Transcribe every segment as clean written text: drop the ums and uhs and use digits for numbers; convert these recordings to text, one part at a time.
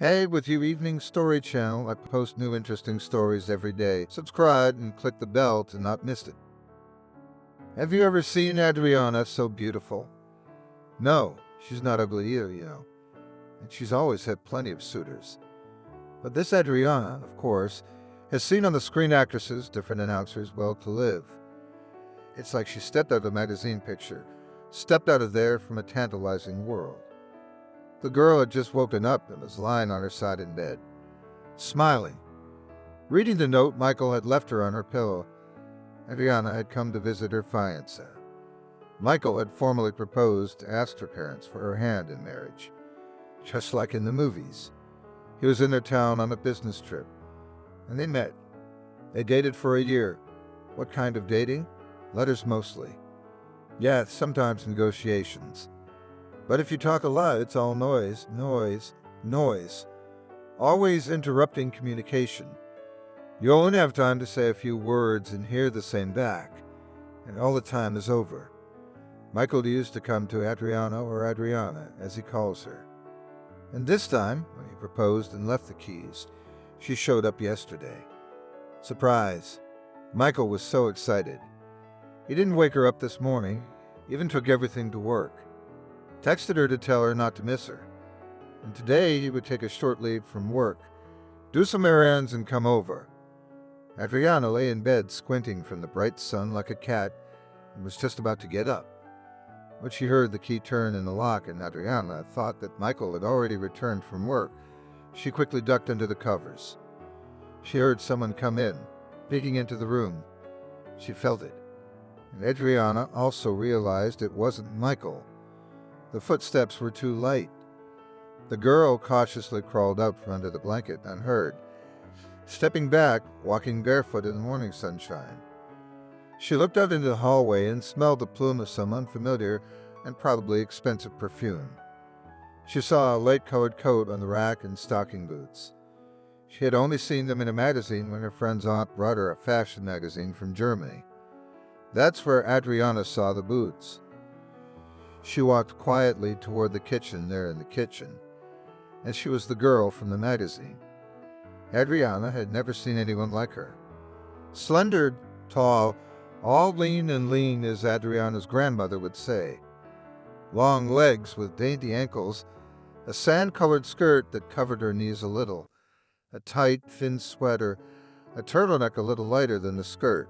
Hey, with your evening story channel, I post new interesting stories every day. Subscribe and click the bell to not miss it. Have you ever seen Adriana so beautiful? No, she's not ugly either. And she's always had plenty of suitors. But this Adriana, of course, has seen on the screen actresses, different announcers, well to live. It's like she stepped out of a magazine picture, stepped out of there from a tantalizing world. The girl had just woken up and was lying on her side in bed, smiling. Reading the note Michael had left her on her pillow, Adriana had come to visit her fiancé. Michael had formally proposed to ask her parents for her hand in marriage, just like in the movies. He was in their town on a business trip, and they met. They dated for a year. What kind of dating? Letters mostly. Yeah, sometimes negotiations. But if you talk a lot, it's all noise, noise, noise. Always interrupting communication. You only have time to say a few words and hear the same back, and all the time is over. Michael used to come to Adriana, or Adriana, as he calls her. And this time, when he proposed and left the keys, she showed up yesterday. Surprise. Michael was so excited. He didn't wake her up this morning, even took everything to work. Texted her to tell her not to miss her. And today he would take a short leave from work, do some errands and come over. Adriana lay in bed squinting from the bright sun like a cat and was just about to get up. When she heard the key turn in the lock and Adriana thought that Michael had already returned from work, she quickly ducked under the covers. She heard someone come in, peeking into the room. She felt it. And Adriana also realized it wasn't Michael. The footsteps were too light. The girl cautiously crawled out from under the blanket unheard, stepping back, walking barefoot in the morning sunshine. She looked out into the hallway and smelled the plume of some unfamiliar and probably expensive perfume. She saw a light-colored coat on the rack and stocking boots. She had only seen them in a magazine when her friend's aunt brought her a fashion magazine from Germany. That's where Adriana saw the boots. She walked quietly toward the kitchen there in the kitchen, and she was the girl from the magazine. Adriana had never seen anyone like her. Slender, tall, all lean and lean as Adriana's grandmother would say. Long legs with dainty ankles, a sand-colored skirt that covered her knees a little, a tight, thin sweater, a turtleneck a little lighter than the skirt.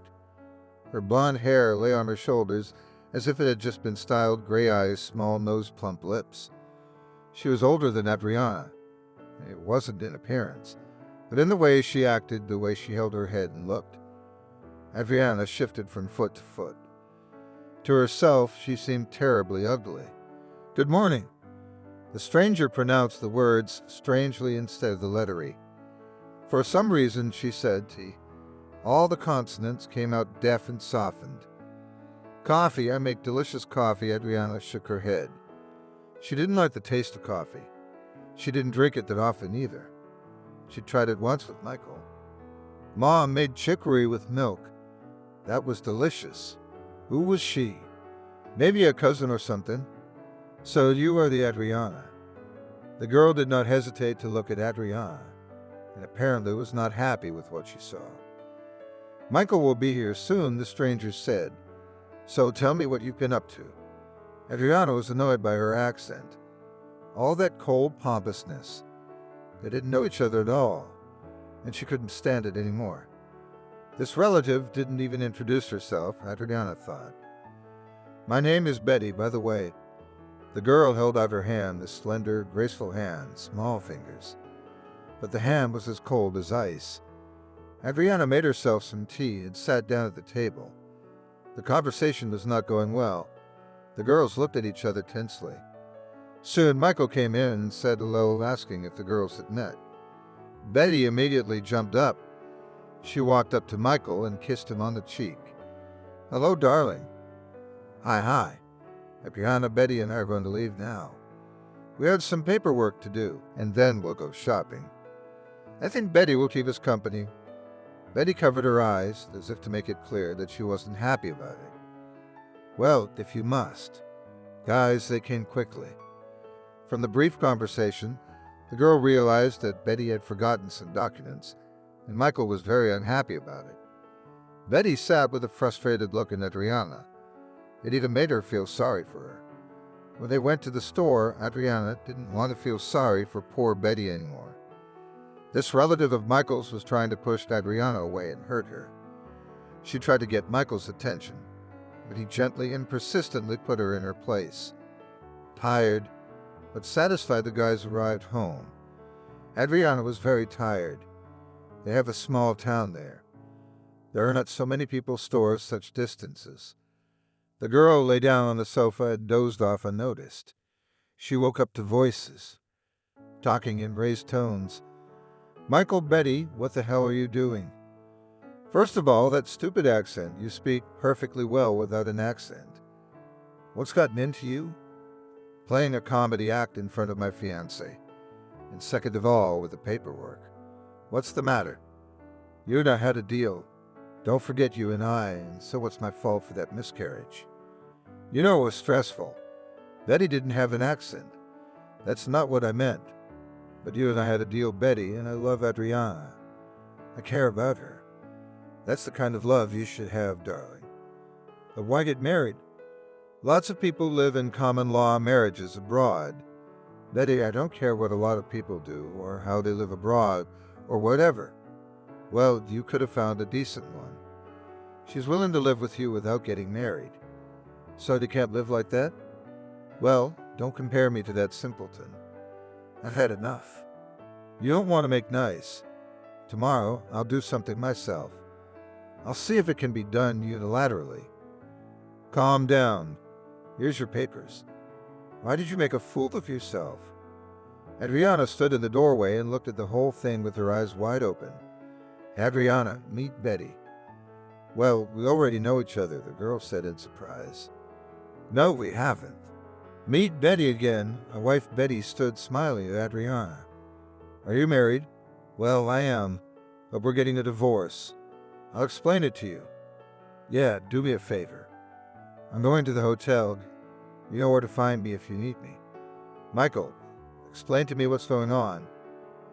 Her blonde hair lay on her shoulders as if it had just been styled, gray eyes, small nose, plump lips. She was older than Adriana. It wasn't in appearance, but in the way she acted, the way she held her head and looked. Adriana shifted from foot to foot. To herself, she seemed terribly ugly. "Good morning." The stranger pronounced the words strangely instead of the letter E. For some reason, she said T. All the consonants came out deaf and softened. "Coffee, I make delicious coffee." Adriana shook her head. She didn't like the taste of coffee. She didn't drink it that often either. She tried it once with Michael. "Mom made chicory with milk. That was delicious." Who was she? Maybe a cousin or something. "So you are the Adriana." The girl did not hesitate to look at Adriana, and apparently was not happy with what she saw. "Michael will be here soon," the stranger said. "So tell me what you've been up to." Adriana was annoyed by her accent. All that cold pompousness. They didn't know each other at all, and she couldn't stand it anymore. This relative didn't even introduce herself, Adriana thought. "My name is Betty, by the way." The girl held out her hand, a slender, graceful hand, small fingers. But the hand was as cold as ice. Adriana made herself some tea and sat down at the table. The conversation was not going well. The girls looked at each other tensely. Soon Michael came in and said hello, asking if the girls had met. Betty immediately jumped up. She walked up to Michael and kissed him on the cheek. "Hello, darling." Hi. Adriana, Betty, and I are going to leave now. We had some paperwork to do, and then we'll go shopping. I think Betty will keep us company." Betty covered her eyes, as if to make it clear that she wasn't happy about it. "Well, if you must." Guys, they came quickly. From the brief conversation, The girl realized that Betty had forgotten some documents, and Michael was very unhappy about it. Betty sat with a frustrated look at Adriana. It even made her feel sorry for her. When they went to the store, Adriana didn't want to feel sorry for poor Betty anymore. This relative of Michael's was trying to push Adriana away and hurt her. She tried to get Michael's attention, but he gently and persistently put her in her place. Tired, but satisfied, the guys arrived home. Adriana was very tired. They have a small town there. There are not so many people store such distances. The girl lay down on the sofa and dozed off unnoticed. She woke up to voices, talking in raised tones. "Michael, Betty, what the hell are you doing? First of all, that stupid accent. You speak perfectly well without an accent. What's gotten into you? Playing a comedy act in front of my fiancé. And second of all, with the paperwork. What's the matter? You and I had a deal. Don't forget you and I, and so what's my fault for that miscarriage? You know it was stressful. Betty didn't have an accent. That's not what I meant. But you and I had a deal, Betty, and I love Adriana. I care about her. That's the kind of love you should have, darling. But why get married? Lots of people live in common law marriages abroad. Betty, I don't care what a lot of people do, or how they live abroad, or whatever. Well, you could have found a decent one. She's willing to live with you without getting married. So you can't live like that? Well, don't compare me to that simpleton. I've had enough. You don't want to make nice. Tomorrow, I'll do something myself. I'll see if it can be done unilaterally. Calm down. Here's your papers. Why did you make a fool of yourself? Adriana stood in the doorway and looked at the whole thing with her eyes wide open. Adriana, meet Betty. Well, we already know each other, the girl said in surprise. No, we haven't. Meet Betty again. My wife Betty stood smiling at Adriana. Are you married? Well, I am, but we're getting a divorce. I'll explain it to you. Yeah, do me a favor. I'm going to the hotel. You know where to find me if you need me. Michael, explain to me what's going on.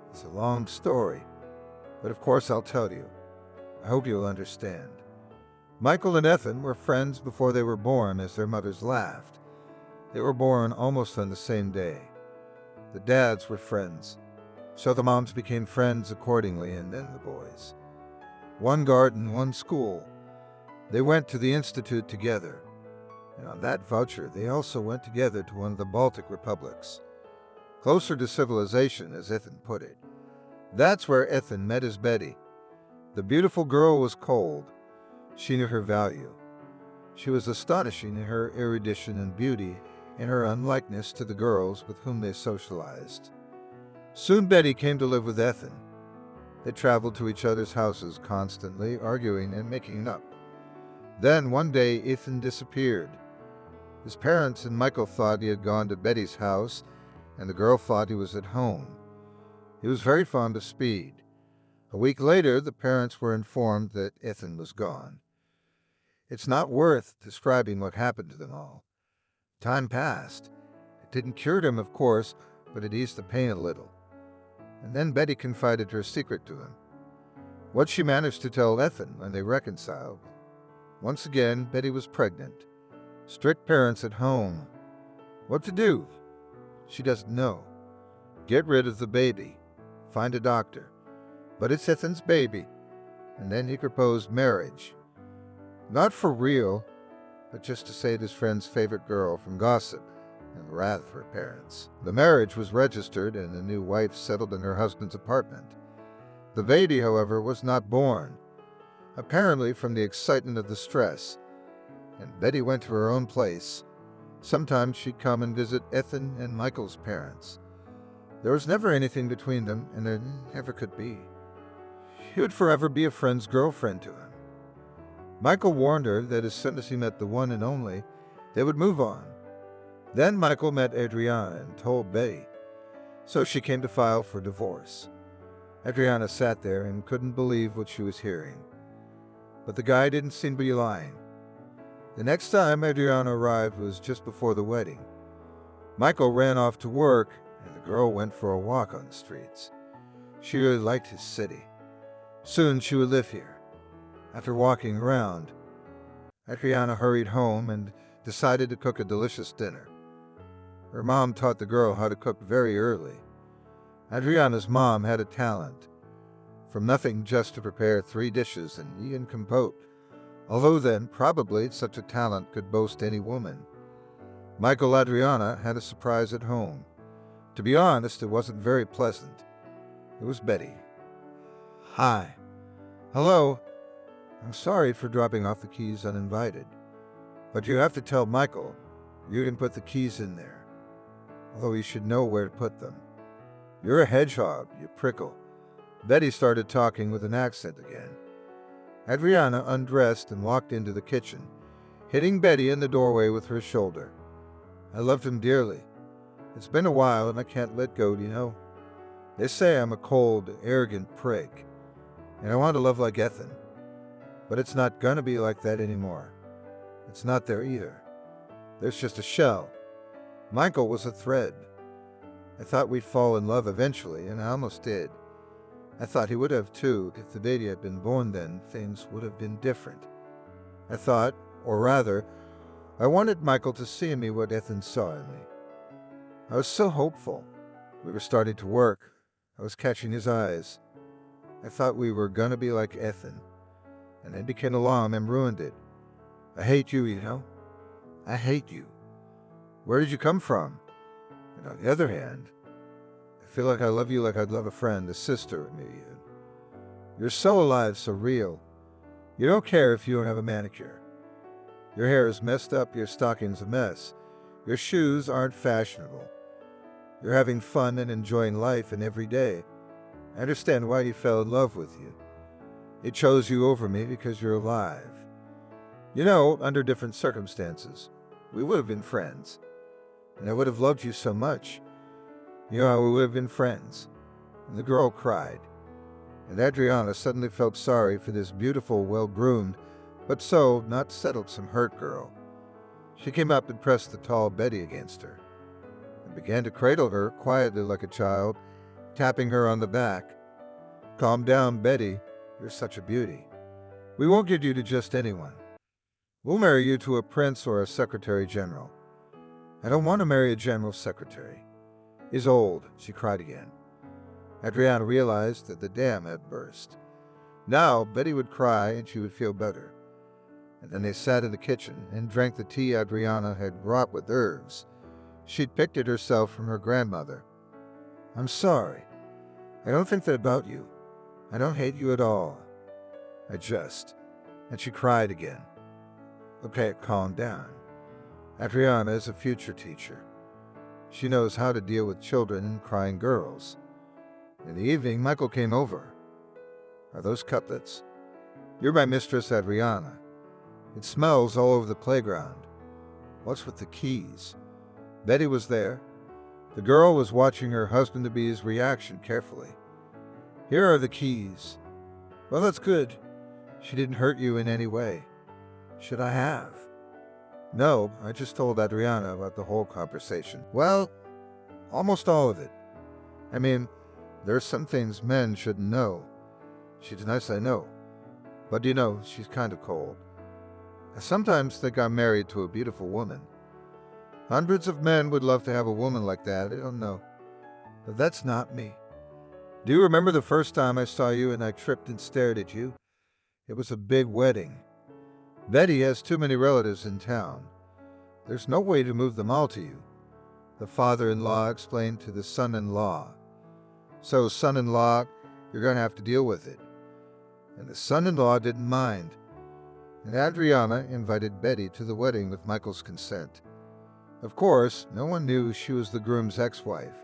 It's a long story, but of course I'll tell you. I hope you'll understand. Michael and Ethan were friends before they were born, as their mothers laughed. They were born almost on the same day. The dads were friends, so the moms became friends accordingly, and then the boys. One garden, one school. They went to the institute together, and on that voucher they also went together to one of the Baltic republics. Closer to civilization, as Ethan put it. That's where Ethan met his Betty. The beautiful girl was cold. She knew her value. She was astonishing in her erudition and beauty, and her unlikeness to the girls with whom they socialized. Soon Betty came to live with Ethan. They traveled to each other's houses constantly, arguing and making up. Then one day Ethan disappeared. His parents and Michael thought he had gone to Betty's house, and the girl thought he was at home. He was very fond of speed. A week later, the parents were informed that Ethan was gone. It's not worth describing what happened to them all. Time passed. It didn't cure him, of course, but it eased the pain a little. And then Betty confided her secret to him. What she managed to tell Ethan when they reconciled. Once again, Betty was pregnant. Strict parents at home. What to do? She doesn't know. Get rid of the baby. Find a doctor. But it's Ethan's baby. And then he proposed marriage. Not for real, but just to save his friend's favorite girl from gossip and the wrath of her parents. The marriage was registered and the new wife settled in her husband's apartment. The baby, however, was not born, apparently from the excitement of the stress, and Betty went to her own place. Sometimes she'd come and visit Ethan and Michael's parents. There was never anything between them, and there never could be. She would forever be a friend's girlfriend to him. Michael warned her that as soon as he met the one and only, they would move on. Then Michael met Adriana and told Betty, so she came to file for divorce. Adriana sat there and couldn't believe what she was hearing. But the guy didn't seem to be lying. The next time Adriana arrived was just before the wedding. Michael ran off to work, and the girl went for a walk on the streets. She really liked his city. Soon she would live here. After walking around, Adriana hurried home and decided to cook a delicious dinner. Her mom taught the girl how to cook very early. Adriana's mom had a talent. From nothing just to prepare 3 dishes and eat and compote. Although then, probably such a talent could boast any woman. Michael Adriana had a surprise at home. To be honest, it wasn't very pleasant. It was Betty. Hi. Hello. I'm sorry for dropping off the keys uninvited. But you have to tell Michael you can put the keys in there. Although he should know where to put them. You're a hedgehog, you prickle. Betty started talking with an accent again. Adriana undressed and walked into the kitchen, hitting Betty in the doorway with her shoulder. I loved him dearly. It's been a while and I can't let go, you know. They say I'm a cold, arrogant prick, and I want to love like Ethan. But it's not gonna be like that anymore. It's not there either. There's just a shell. Michael was a thread. I thought we'd fall in love eventually, and I almost did. I thought he would have too. If the baby had been born then, things would have been different. I thought, or rather, I wanted Michael to see in me what Ethan saw in me. I was so hopeful. We were starting to work. I was catching his eyes. I thought we were gonna be like Ethan. And then he came along and ruined it. I hate you, you know. I hate you. Where did you come from? And on the other hand, I feel like I love you like I'd love a friend, a sister, maybe. You're so alive, so real. You don't care if you don't have a manicure. Your hair is messed up, your stocking's a mess. Your shoes aren't fashionable. You're having fun and enjoying life and every day. I understand why he fell in love with you. He chose you over me because you're alive. You know, under different circumstances, we would have been friends. And I would have loved you so much. You know, we would have been friends. And the girl cried. And Adriana suddenly felt sorry for this beautiful, well-groomed, but so not settled some hurt girl. She came up and pressed the tall Betty against her, and began to cradle her quietly like a child, tapping her on the back. Calm down, Betty. You're such a beauty. We won't give you to just anyone. We'll marry you to a prince or a secretary general. I don't want to marry a general secretary. He's old, she cried again. Adriana realized that the dam had burst. Now Betty would cry and she would feel better. And then they sat in the kitchen and drank the tea Adriana had brought with herbs. She'd picked it herself from her grandmother. I'm sorry. I don't think that about you. I don't hate you at all. I just... And she cried again. Okay, calm down. Adriana is a future teacher. She knows how to deal with children and crying girls. In the evening, Michael came over. Are those cutlets? You're my Mistress Adriana. It smells all over the playground. What's with the keys? Betty was there. The girl was watching her husband-to-be's reaction carefully. Here are the keys. Well, that's good. She didn't hurt you in any way. Should I have? No, I just told Adriana about the whole conversation. Well, almost all of it. I mean, there's some things men shouldn't know. She's nice, I know. But you know, she's kind of cold. I sometimes think I'm married to a beautiful woman. Hundreds of men would love to have a woman like that, I don't know. But that's not me. Do you remember the first time I saw you and I tripped and stared at you? It was a big wedding. Betty has too many relatives in town. There's no way to move them all to you. The father-in-law explained to the son-in-law. So, son-in-law, you're going to have to deal with it. And the son-in-law didn't mind. And Adriana invited Betty to the wedding with Michael's consent. Of course, no one knew she was the groom's ex-wife,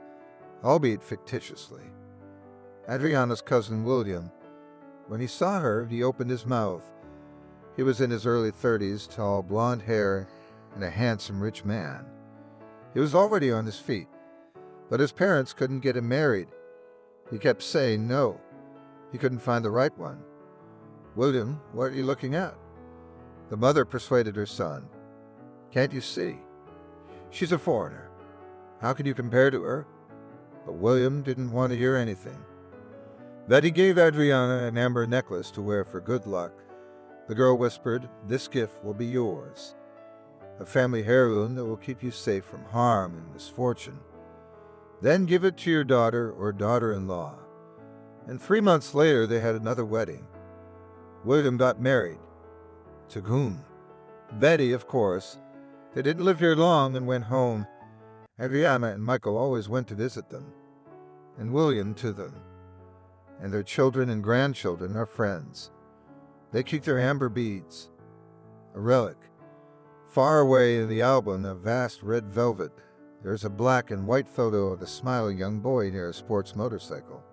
albeit fictitiously. Adriana's cousin William, when he saw her, he opened his mouth. He was in his early 30s, tall, blonde hair, and a handsome, rich man. He was already on his feet, but his parents couldn't get him married. He kept saying no. He couldn't find the right one. William, what are you looking at? The mother persuaded her son. Can't you see? She's a foreigner. How can you compare to her? but William didn't want to hear anything. Betty gave Adriana an amber necklace to wear for good luck. The girl whispered, "This gift will be yours. A family heirloom that will keep you safe from harm and misfortune. Then give it to your daughter or daughter-in-law." And 3 months later, they had another wedding. William got married. To whom? Betty, of course. They didn't live here long and went home. Adriana and Michael always went to visit them, and William to them. And their children and grandchildren are friends. They keep their amber beads, a relic. Far away in the album of vast red velvet, there's a black and white photo of a smiling young boy near a sports motorcycle.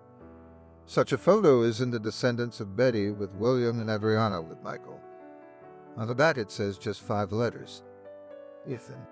Such a photo is in the descendants of Betty with William and Adriana with Michael. On the back it says just 5 letters. Ethan.